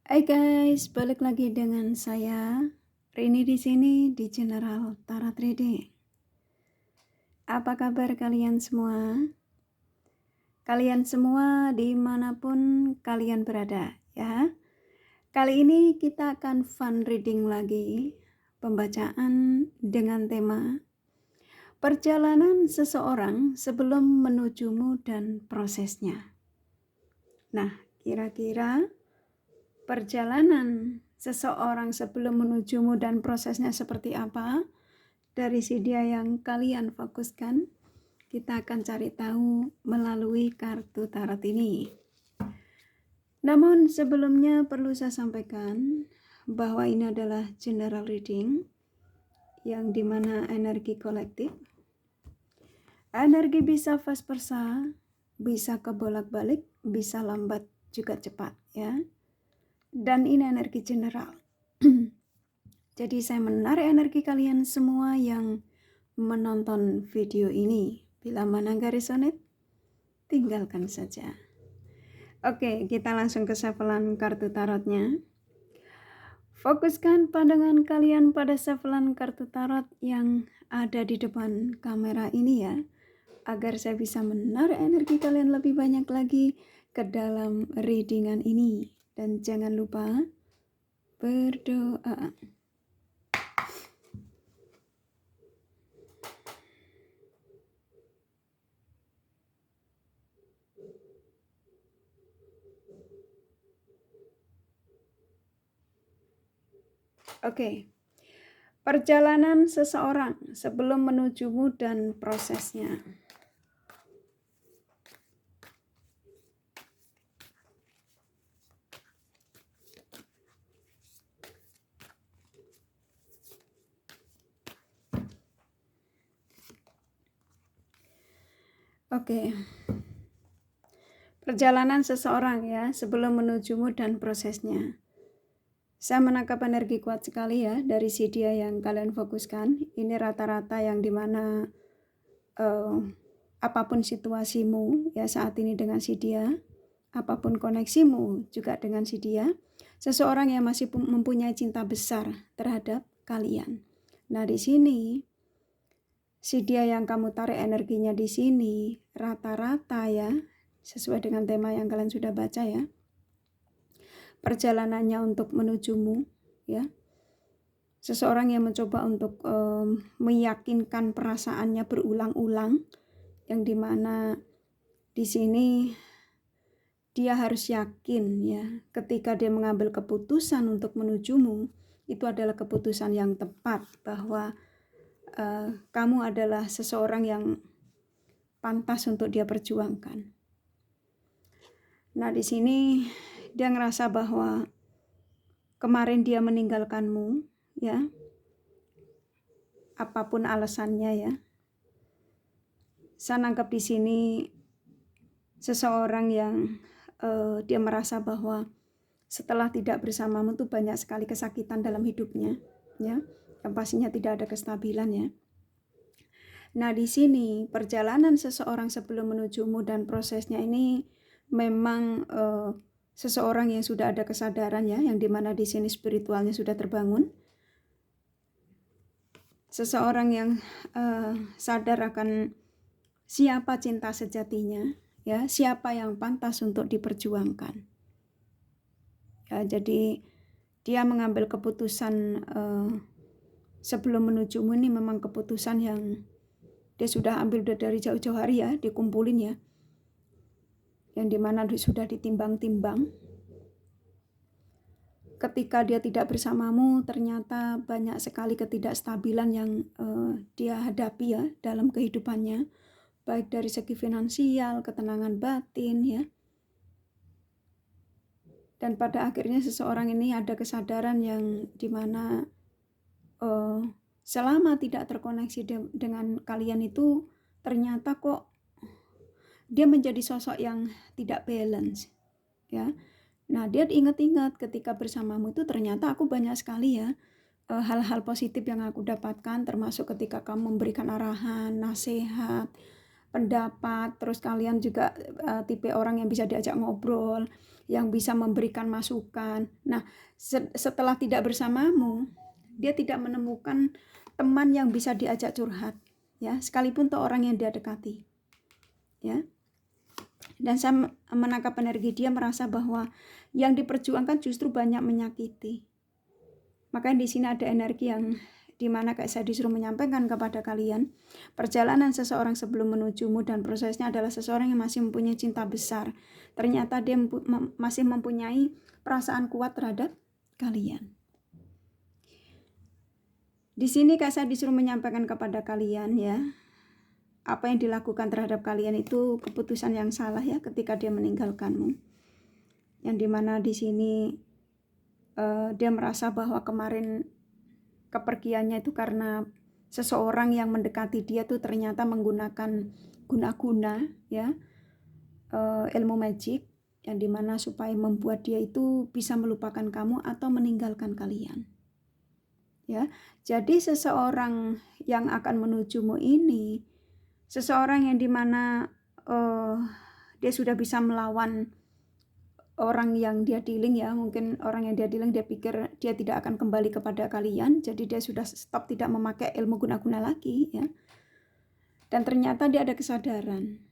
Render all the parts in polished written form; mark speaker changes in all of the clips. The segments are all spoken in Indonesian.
Speaker 1: Hai guys, balik lagi dengan saya Rini di sini di General Tarot Reading. Apa kabar kalian semua? Kalian semua dimanapun kalian berada ya. Kali ini kita akan fun reading lagi, pembacaan dengan tema perjalanan seseorang sebelum menujumu dan prosesnya. Nah, kira-kira perjalanan seseorang sebelum menujumu dan prosesnya seperti apa? Dari si dia yang kalian fokuskan, kita akan cari tahu melalui kartu tarot ini. Namun sebelumnya perlu saya sampaikan bahwa ini adalah general reading yang dimana energi kolektif. Energi bisa vice versa, bisa kebolak-balik, bisa lambat juga cepat ya. Dan ini energi general. Jadi saya menarik energi kalian semua yang menonton video ini. Bila mana nggak resonate, tinggalkan saja. Oke, kita langsung ke shufflean kartu tarotnya. Fokuskan pandangan kalian pada shufflean kartu tarot yang ada di depan kamera ini ya, agar saya bisa menarik energi kalian lebih banyak lagi ke dalam readingan ini. Dan jangan lupa berdoa. Oke. Perjalanan seseorang sebelum menujumu dan prosesnya. Oke. Perjalanan seseorang ya sebelum menujumu dan prosesnya. Saya menangkap energi kuat sekali ya dari si dia yang kalian fokuskan. Ini rata-rata yang dimana apapun situasimu ya saat ini dengan si dia, apapun koneksimu juga dengan si dia, seseorang yang masih mempunyai cinta besar terhadap kalian. Nah di sini si dia yang kamu tarik energinya di sini rata-rata ya, sesuai dengan tema yang kalian sudah baca ya, perjalanannya untuk menujumu ya, seseorang yang mencoba untuk meyakinkan perasaannya berulang-ulang, yang dimana di sini dia harus yakin ya, ketika dia mengambil keputusan untuk menujumu itu adalah keputusan yang tepat, bahwa kamu adalah seseorang yang pantas untuk dia perjuangkan. Nah di sini dia ngerasa bahwa kemarin dia meninggalkanmu ya, apapun alasannya ya. Saya nangkap di sini seseorang yang dia merasa bahwa setelah tidak bersamamu tuh banyak sekali kesakitan dalam hidupnya ya, yang pastinya tidak ada kestabilan ya. Nah di sini perjalanan seseorang sebelum menujumu dan prosesnya ini memang seseorang yang sudah ada kesadaran ya, yang dimana di sini spiritualnya sudah terbangun. Seseorang yang sadar akan siapa cinta sejatinya ya, siapa yang pantas untuk diperjuangkan. Ya, jadi dia mengambil keputusan sebelum menujumu ini memang keputusan yang dia sudah ambil dari jauh-jauh hari ya, dikumpulin ya, yang dimana sudah ditimbang-timbang. Ketika dia tidak bersamamu, ternyata banyak sekali ketidakstabilan yang dia hadapi ya dalam kehidupannya, baik dari segi finansial, ketenangan batin ya. Dan pada akhirnya seseorang ini ada kesadaran yang dimana selama tidak terkoneksi dengan kalian itu, ternyata kok dia menjadi sosok yang tidak balance ya. Nah dia ingat-ingat ketika bersamamu itu ternyata aku banyak sekali ya hal-hal positif yang aku dapatkan, termasuk ketika kamu memberikan arahan, nasihat, pendapat, terus kalian juga tipe orang yang bisa diajak ngobrol. yang bisa memberikan masukan. Nah, setelah tidak bersamamu, dia tidak menemukan teman yang bisa diajak curhat, ya, sekalipun tuh orang yang dia dekati, ya. Dan saya menangkap energi dia merasa bahwa yang diperjuangkan justru banyak menyakiti. Makanya di sini ada energi yang dimana kayak saya disuruh menyampaikan kepada kalian, perjalanan seseorang sebelum menujumu dan prosesnya adalah seseorang yang masih mempunyai cinta besar. Ternyata dia masih mempunyai perasaan kuat terhadap kalian. Di sini kayak saya disuruh menyampaikan kepada kalian, ya, apa yang dilakukan terhadap kalian itu keputusan yang salah, ya, ketika dia meninggalkanmu. Yang dimana di sini dia merasa bahwa kemarin kepergiannya itu karena seseorang yang mendekati dia tuh ternyata menggunakan guna-guna, ya, ilmu magic, yang dimana supaya membuat dia itu bisa melupakan kamu atau meninggalkan kalian, ya. Jadi seseorang yang akan menujumu ini seseorang yang dimana dia sudah bisa melawan orang yang dia dealing, ya, mungkin orang yang dia dealing dia pikir dia tidak akan kembali kepada kalian, jadi dia sudah stop tidak memakai ilmu guna-guna lagi, ya. Dan ternyata dia ada kesadaran,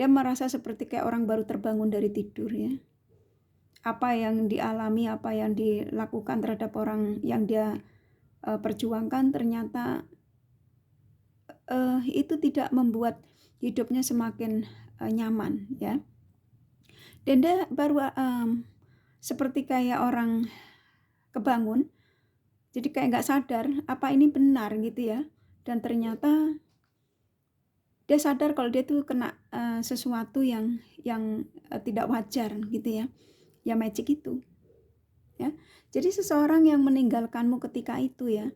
Speaker 1: dia merasa seperti kayak orang baru terbangun dari tidur, ya. Apa yang dialami, apa yang dilakukan terhadap orang yang dia perjuangkan ternyata itu tidak membuat hidupnya semakin nyaman, ya. Dan dia baru seperti kayak orang kebangun, jadi kayak nggak sadar apa ini benar gitu, ya. Dan ternyata dia sadar kalau dia tuh kena sesuatu yang tidak wajar gitu, ya magic itu, ya. Jadi seseorang yang meninggalkanmu ketika itu, ya,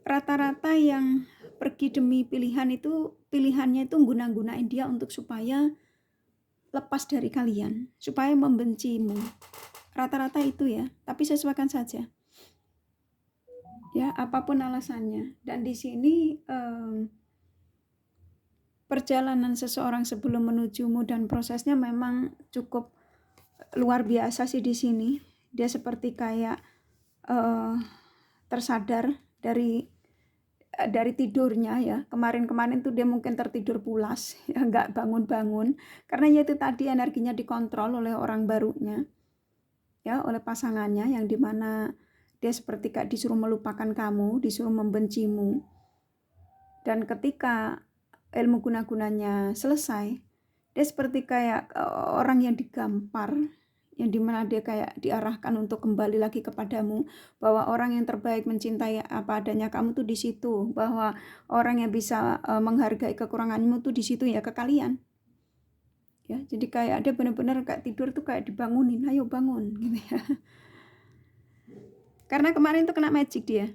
Speaker 1: rata-rata yang pergi demi pilihan itu pilihannya itu guna-gunain dia untuk supaya lepas dari kalian, supaya membencimu. Rata-rata itu, ya, tapi sesuaikan saja, ya, apapun alasannya. Dan di sini perjalanan seseorang sebelum menujumu dan prosesnya memang cukup luar biasa sih di sini. Dia seperti kayak tersadar dari tidurnya, ya. Kemarin-kemarin tuh dia mungkin tertidur pulas, ya, nggak bangun-bangun, karena ya itu tadi energinya dikontrol oleh orang barunya, ya, oleh pasangannya, yang dimana dia seperti kayak disuruh melupakan kamu, disuruh membencimu. Dan ketika ilmu guna-gunanya selesai, dia seperti kayak orang yang digampar, yang dimana dia kayak diarahkan untuk kembali lagi kepadamu, bahwa orang yang terbaik mencintai apa adanya kamu tuh di situ, bahwa orang yang bisa menghargai kekuranganmu tuh di situ, ya, ke kalian, ya. Jadi kayak dia benar-benar kayak tidur tuh kayak dibangunin, ayo bangun gitu, ya. Karena kemarin tuh kena magic dia,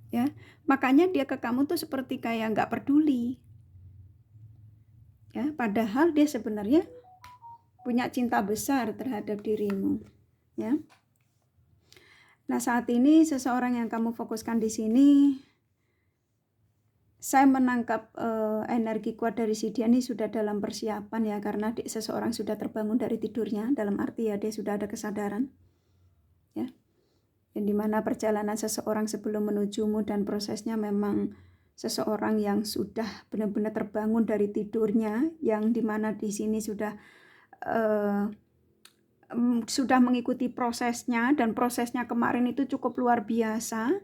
Speaker 1: ya, makanya dia ke kamu tuh seperti kayak nggak peduli, ya, padahal dia sebenarnya punya cinta besar terhadap dirimu, ya. Nah, saat ini seseorang yang kamu fokuskan di sini, saya menangkap energi kuat dari si dia ini sudah dalam persiapan, ya, karena seseorang sudah terbangun dari tidurnya, dalam arti, ya, dia sudah ada kesadaran, ya. Yang dimana perjalanan seseorang sebelum menujumu dan prosesnya memang seseorang yang sudah benar-benar terbangun dari tidurnya, yang dimana di sini sudah mengikuti prosesnya, dan prosesnya kemarin itu cukup luar biasa.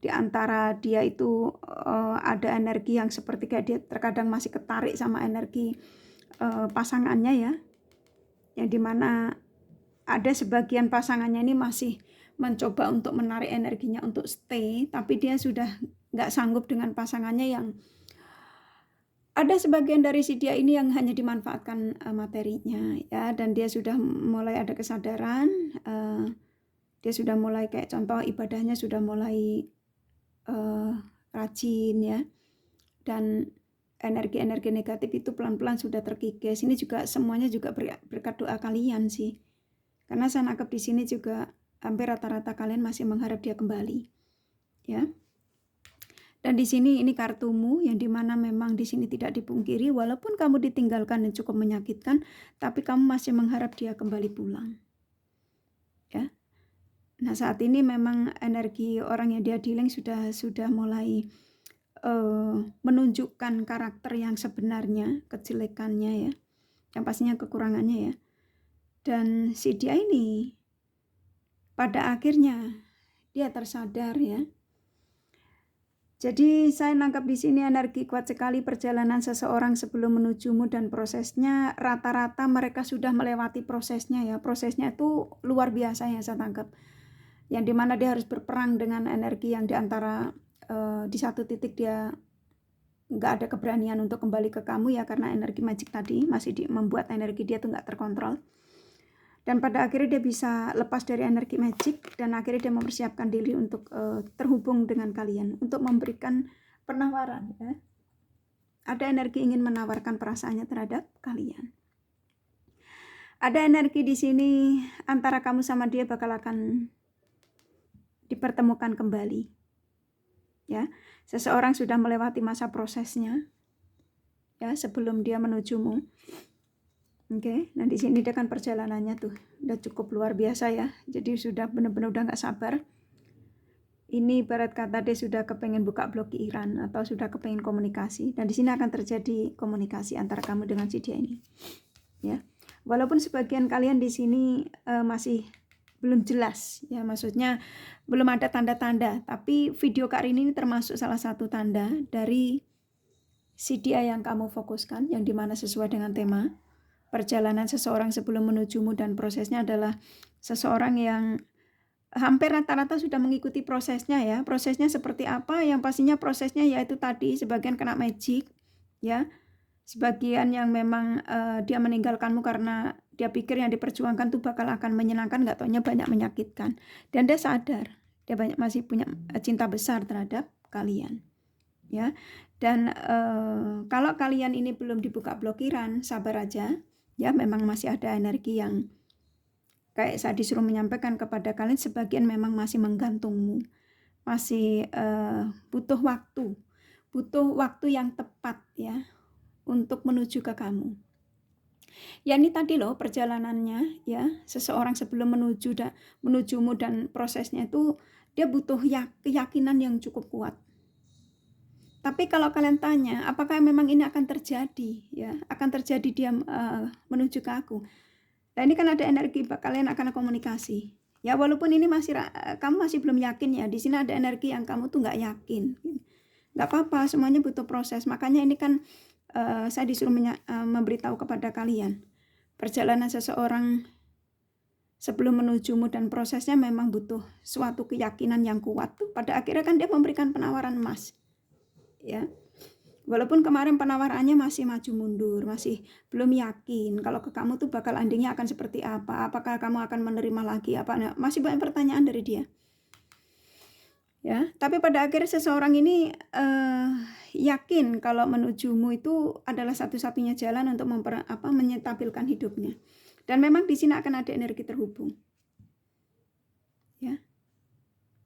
Speaker 1: Di antara dia itu ada energi yang seperti kayak dia terkadang masih ketarik sama energi pasangannya, ya, yang dimana ada sebagian pasangannya ini masih mencoba untuk menarik energinya untuk stay, tapi dia sudah nggak sanggup dengan pasangannya, yang ada sebagian dari si dia ini yang hanya dimanfaatkan materinya, ya. Dan dia sudah mulai ada kesadaran, dia sudah mulai kayak contoh ibadahnya sudah mulai rajin, ya. Dan energi-energi negatif itu pelan-pelan sudah terkikis. Ini juga semuanya juga berkat doa kalian sih, karena saya nangkep di sini juga hampir rata-rata kalian masih mengharap dia kembali, ya. Dan di sini ini kartumu yang dimana memang di sini tidak dipungkiri, walaupun kamu ditinggalkan dan cukup menyakitkan, tapi kamu masih mengharap dia kembali pulang. Ya. Nah saat ini memang energi orang yang dia dealing sudah mulai menunjukkan karakter yang sebenarnya, kejelekannya ya, yang pastinya kekurangannya ya. Dan si dia ini pada akhirnya dia tersadar ya. Jadi saya nangkap di sini energi kuat sekali perjalanan seseorang sebelum menujumu dan prosesnya rata-rata mereka sudah melewati prosesnya ya. Prosesnya itu luar biasa yang saya tangkap. Yang dimana dia harus berperang dengan energi yang diantara di satu titik dia nggak ada keberanian untuk kembali ke kamu ya karena energi magic tadi masih membuat energi dia tuh nggak terkontrol. Dan pada akhirnya dia bisa lepas dari energi magic dan akhirnya dia mempersiapkan diri untuk terhubung dengan kalian untuk memberikan penawaran ya. Ada energi ingin menawarkan perasaannya terhadap kalian. Ada energi di sini antara kamu sama dia bakal akan dipertemukan kembali. Ya, seseorang sudah melewati masa prosesnya ya sebelum dia menujumu. Oke, nah di sini dia kan perjalanannya tuh udah cukup luar biasa ya. Jadi sudah benar-benar udah nggak sabar. Ini ibarat kata dia sudah kepengen buka blog Iran atau sudah kepengen komunikasi. Dan di sini akan terjadi komunikasi antara kamu dengan si dia ini. Ya, walaupun sebagian kalian di sini masih belum jelas ya, maksudnya belum ada tanda-tanda. Tapi video Kak Rini ini termasuk salah satu tanda dari si dia yang kamu fokuskan, yang dimana sesuai dengan tema. Perjalanan seseorang sebelum menujumu dan prosesnya adalah seseorang yang hampir rata-rata sudah mengikuti prosesnya ya. Prosesnya seperti apa? Yang pastinya prosesnya yaitu tadi sebagian kena magic ya. Sebagian yang memang dia meninggalkanmu karena dia pikir yang diperjuangkan tuh bakal akan menyenangkan, nggak taunya banyak menyakitkan. Dan dia sadar dia masih punya cinta besar terhadap kalian ya. Dan kalau kalian ini belum dibuka blokiran, sabar aja. Ya, memang masih ada energi yang kayak saya disuruh menyampaikan kepada kalian, sebagian memang masih menggantungmu. Masih butuh waktu yang tepat ya untuk menuju ke kamu. Ya ini tadi loh perjalanannya ya, seseorang sebelum menujumu dan prosesnya itu dia butuh keyakinan yang cukup kuat. Tapi kalau kalian tanya, apakah memang ini akan terjadi? Ya, akan terjadi dia menuju ke aku. Nah ini kan ada energi, kalian akan komunikasi. Ya walaupun ini kamu masih belum yakin ya. Di sini ada energi yang kamu tuh nggak yakin. Nggak apa-apa, semuanya butuh proses. Makanya ini kan saya disuruh memberitahu kepada kalian. Perjalanan seseorang sebelum menujumu dan prosesnya memang butuh suatu keyakinan yang kuat. Pada akhirnya kan dia memberikan penawaran emas. Ya, walaupun kemarin penawarannya masih maju mundur, masih belum yakin kalau ke kamu tuh bakal endingnya akan seperti apa, apakah kamu akan menerima lagi apa, masih banyak pertanyaan dari dia ya. Tapi pada akhirnya seseorang ini yakin kalau menujumu itu adalah satu-satunya jalan untuk menyetabilkan hidupnya. Dan memang di sini akan ada energi terhubung ya.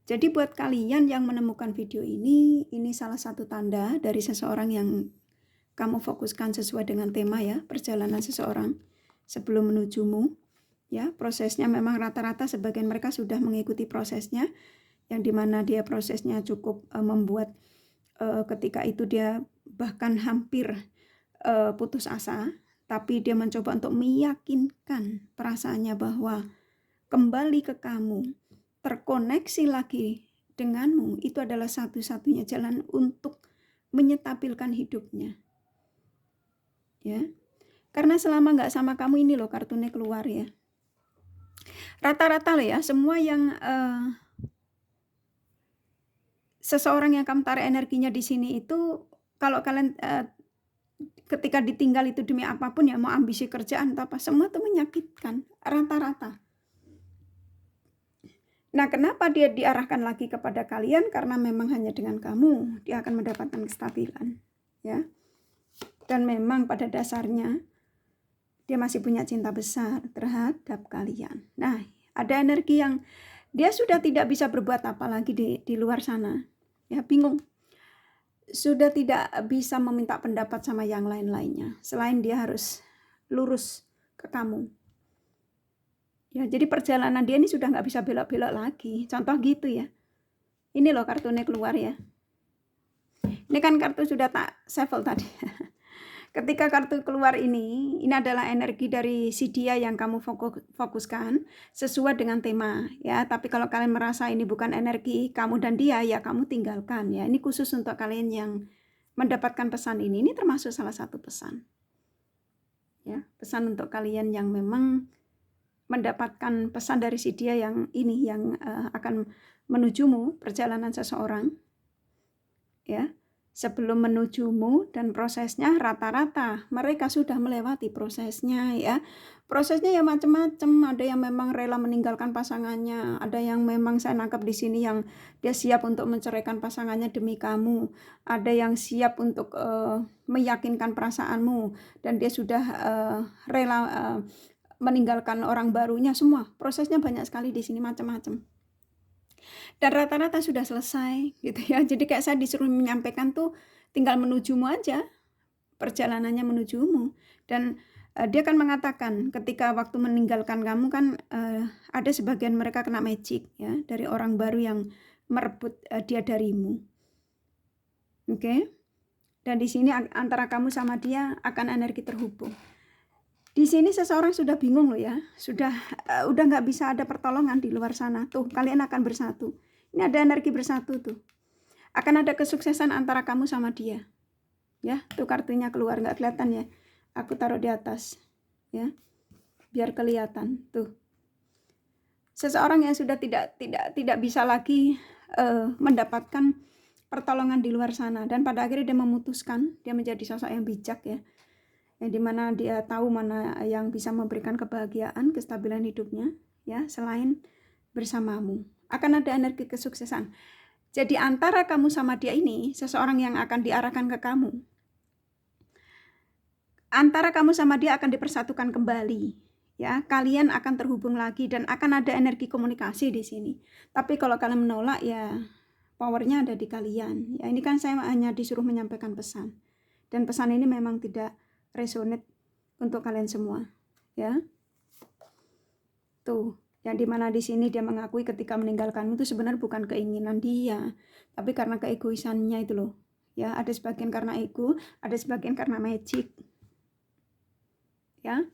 Speaker 1: Jadi buat kalian yang menemukan video ini salah satu tanda dari seseorang yang kamu fokuskan sesuai dengan tema ya, perjalanan seseorang sebelum menujumu. Ya, prosesnya memang rata-rata sebagian mereka sudah mengikuti prosesnya, yang dimana dia prosesnya cukup membuat ketika itu dia bahkan hampir putus asa, tapi dia mencoba untuk meyakinkan perasaannya bahwa kembali ke kamu, terkoneksi lagi denganmu, itu adalah satu-satunya jalan untuk menyetabilkan hidupnya. Ya, karena selama nggak sama kamu ini loh kartunya keluar ya. Rata-rata loh ya, semua yang seseorang yang kamu tarik energinya di sini itu, kalau kalian ketika ditinggal itu demi apapun ya, mau ambisi kerjaan atau apa, semua itu menyakitkan rata-rata. Nah, kenapa dia diarahkan lagi kepada kalian? Karena memang hanya dengan kamu dia akan mendapatkan kestabilan, ya. Dan memang pada dasarnya dia masih punya cinta besar terhadap kalian. Nah, ada energi yang dia sudah tidak bisa berbuat apa lagi di luar sana. Ya, bingung. sudah tidak bisa meminta pendapat sama yang lain-lainnya, selain dia harus lurus ke kamu. Ya, jadi perjalanan dia ini sudah nggak bisa belok-belok lagi. Contoh gitu ya. Ini loh kartunya keluar ya. Ini kan kartu sudah tak shuffle tadi. Ketika kartu keluar ini adalah energi dari si dia yang kamu fokuskan sesuai dengan tema ya. Tapi kalau kalian merasa ini bukan energi kamu dan dia, ya kamu tinggalkan ya. Ini khusus untuk kalian yang mendapatkan pesan ini termasuk salah satu pesan. Ya, pesan untuk kalian yang memang mendapatkan pesan dari si dia yang ini yang akan menujumu perjalanan seseorang. Ya. Sebelum menujumu dan prosesnya rata-rata mereka sudah melewati prosesnya ya. Prosesnya ya macam-macam, ada yang memang rela meninggalkan pasangannya, ada yang memang saya nangkap di sini yang dia siap untuk menceraikan pasangannya demi kamu, ada yang siap untuk meyakinkan perasaanmu dan dia sudah rela meninggalkan orang barunya. Semua prosesnya banyak sekali di sini, macam-macam. Dan rata-rata sudah selesai gitu ya. Jadi kayak saya disuruh menyampaikan tuh tinggal menujumu aja, perjalanannya menujumu. Dan dia kan mengatakan ketika waktu meninggalkan kamu kan ada sebagian mereka kena magic ya dari orang baru yang merebut dia darimu. Oke. Dan di sini antara kamu sama dia akan energi terhubung. Di sini seseorang sudah bingung loh ya, udah nggak bisa ada pertolongan di luar sana. Tuh kalian akan bersatu. Ini ada energi bersatu tuh. Akan ada kesuksesan antara kamu sama dia. Ya, tuh kartunya keluar, nggak kelihatan ya. Aku taruh di atas. Ya. Biar kelihatan tuh. Seseorang yang sudah tidak bisa lagi mendapatkan pertolongan di luar sana dan pada akhirnya dia memutuskan, dia menjadi sosok yang bijak ya. Yang dimana dia tahu mana yang bisa memberikan kebahagiaan, kestabilan hidupnya ya, selain bersamamu. Akan ada energi kesuksesan. Jadi antara kamu sama dia ini, seseorang yang akan diarahkan ke kamu. Antara kamu sama dia akan dipersatukan kembali. Ya, kalian akan terhubung lagi dan akan ada energi komunikasi di sini. Tapi kalau kalian menolak ya powernya ada di kalian. Ya, ini kan saya hanya disuruh menyampaikan pesan. Dan pesan ini memang tidak resonate untuk kalian semua, ya. Tuh, yang dimana di sini dia mengakui ketika meninggalkanmu itu sebenarnya bukan keinginan dia, tapi karena keegoisannya itu loh. Ya, ada sebagian karena ego, ada sebagian karena magic. Ya.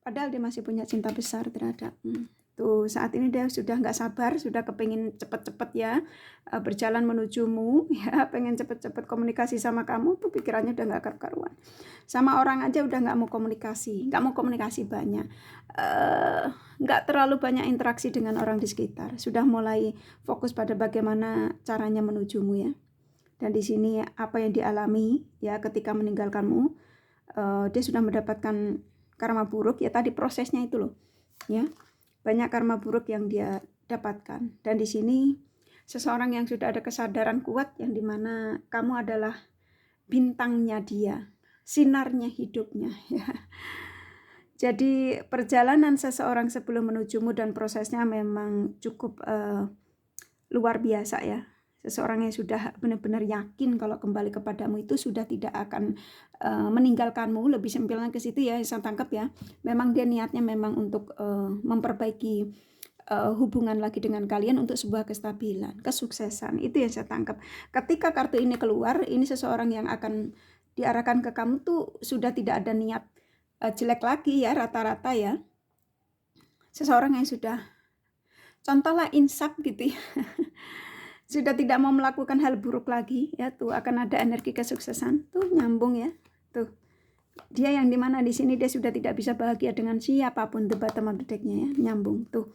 Speaker 1: Padahal dia masih punya cinta besar terhadap. Tuh, saat ini dia sudah nggak sabar, sudah kepingin cepet-cepet ya berjalan menujumu, ya pengen cepet-cepet komunikasi sama kamu, tuh pikirannya udah nggak karuan. Sama orang aja udah nggak mau komunikasi banyak, nggak terlalu banyak interaksi dengan orang di sekitar, sudah mulai fokus pada bagaimana caranya menujumu ya. Dan di sini apa yang dialami ya ketika meninggalkanmu, dia sudah mendapatkan karma buruk ya, tadi prosesnya itu loh ya. Banyak karma buruk yang dia dapatkan. Dan di sini seseorang yang sudah ada kesadaran kuat yang dimana kamu adalah bintangnya dia, sinarnya hidupnya ya. Jadi perjalanan seseorang sebelum menujumu dan prosesnya memang cukup luar biasa ya. Seseorang yang sudah benar-benar yakin kalau kembali kepadamu itu sudah tidak akan meninggalkanmu, lebih simpelnya ke situ ya, saya tangkap ya. Memang dia niatnya memang untuk memperbaiki hubungan lagi dengan kalian untuk sebuah kestabilan, kesuksesan. Itu yang saya tangkap. Ketika kartu ini keluar, ini seseorang yang akan diarahkan ke kamu tuh sudah tidak ada niat jelek lagi ya, rata-rata ya. Seseorang yang sudah contohlah insaf gitu ya. Sudah tidak mau melakukan hal buruk lagi ya, tuh akan ada energi kesuksesan, tuh nyambung ya. Tuh dia yang dimana di sini dia sudah tidak bisa bahagia dengan siapapun, the bottom of the deck-nya ya, nyambung. Tuh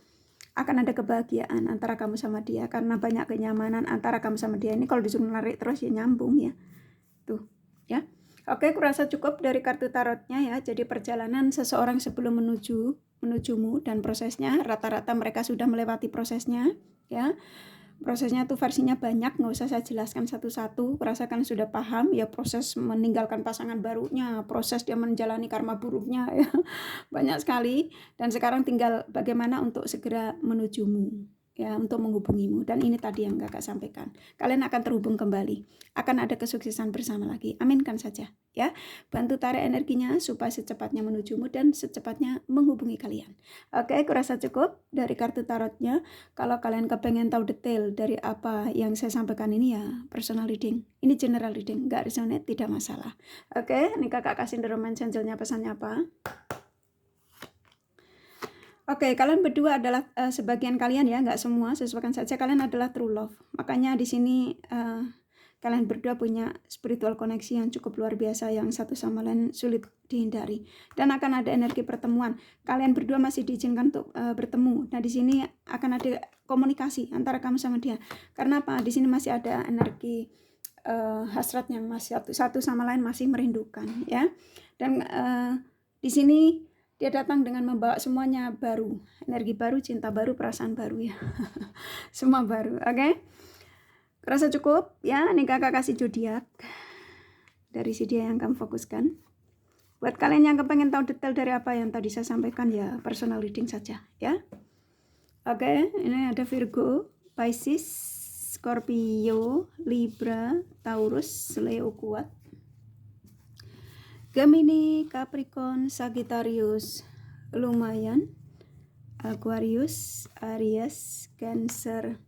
Speaker 1: akan ada kebahagiaan antara kamu sama dia karena banyak kenyamanan antara kamu sama dia. Ini kalau disuruh narik terus ya nyambung ya. Tuh ya. Oke, kurasa cukup dari kartu tarotnya ya. Jadi perjalanan seseorang sebelum menujumu dan prosesnya, rata-rata mereka sudah melewati prosesnya ya. Prosesnya tuh versinya banyak, nggak usah saya jelaskan satu-satu, rasakan sudah paham ya, proses meninggalkan pasangan barunya, proses dia menjalani karma buruknya ya, banyak sekali. Dan sekarang tinggal bagaimana untuk segera menujumu ya untuk menghubungimu. Dan ini tadi yang kakak sampaikan, kalian akan terhubung kembali, akan ada kesuksesan bersama lagi. Aminkan saja ya. Bantu tarik energinya supaya secepatnya menujumu dan secepatnya menghubungi kalian. Oke, kurasa cukup dari kartu tarotnya. Kalau kalian kepengen tahu detail dari apa yang saya sampaikan ini ya personal reading, ini general reading, nggak resonate tidak masalah. Oke, ini kakak kasih The Romance Angel-nya pesannya apa. Oke, kalian berdua adalah sebagian kalian ya, nggak semua, sesuaikan saja, kalian adalah true love. Makanya di sini kalian berdua punya spiritual koneksi yang cukup luar biasa, yang satu sama lain sulit dihindari. Dan akan ada energi pertemuan. Kalian berdua masih diizinkan untuk bertemu. Nah, di sini akan ada komunikasi antara kamu sama dia. Karena apa? Di sini masih ada energi hasrat yang masih satu sama lain masih merindukan ya. Dan di sini dia datang dengan membawa semuanya baru, energi baru, cinta baru, perasaan baru ya. Semua baru, oke? Rasa cukup ya, ini kakak kasih zodiak dari si dia yang kamu fokuskan. Buat kalian yang kepengen tahu detail dari apa yang tadi saya sampaikan ya, personal reading saja ya. Oke, ini ada Virgo, Pisces, Scorpio, Libra, Taurus, Leo kuat, Gemini, Capricorn, Sagittarius lumayan, Aquarius, Aries, Cancer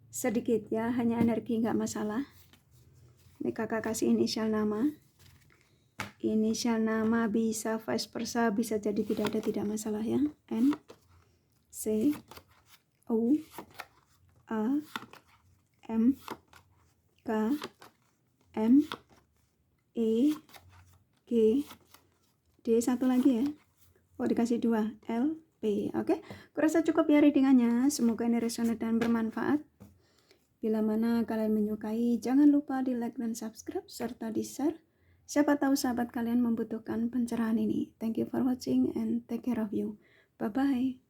Speaker 1: sedikit ya, hanya energi nggak masalah. Ini kakak kasih inisial nama. Inisial nama bisa vice versa, bisa jadi tidak ada, tidak masalah ya. N, C, O, A, M, K, M, E, G, D, satu lagi ya. Oh, dikasih 2, L, P. Oke, kurasa cukup ya readingannya. Semoga ini resonate dan bermanfaat. Bila mana kalian menyukai, jangan lupa di like dan subscribe serta di share. Siapa tahu sahabat kalian membutuhkan pencerahan ini. Thank you for watching and take care of you. Bye bye.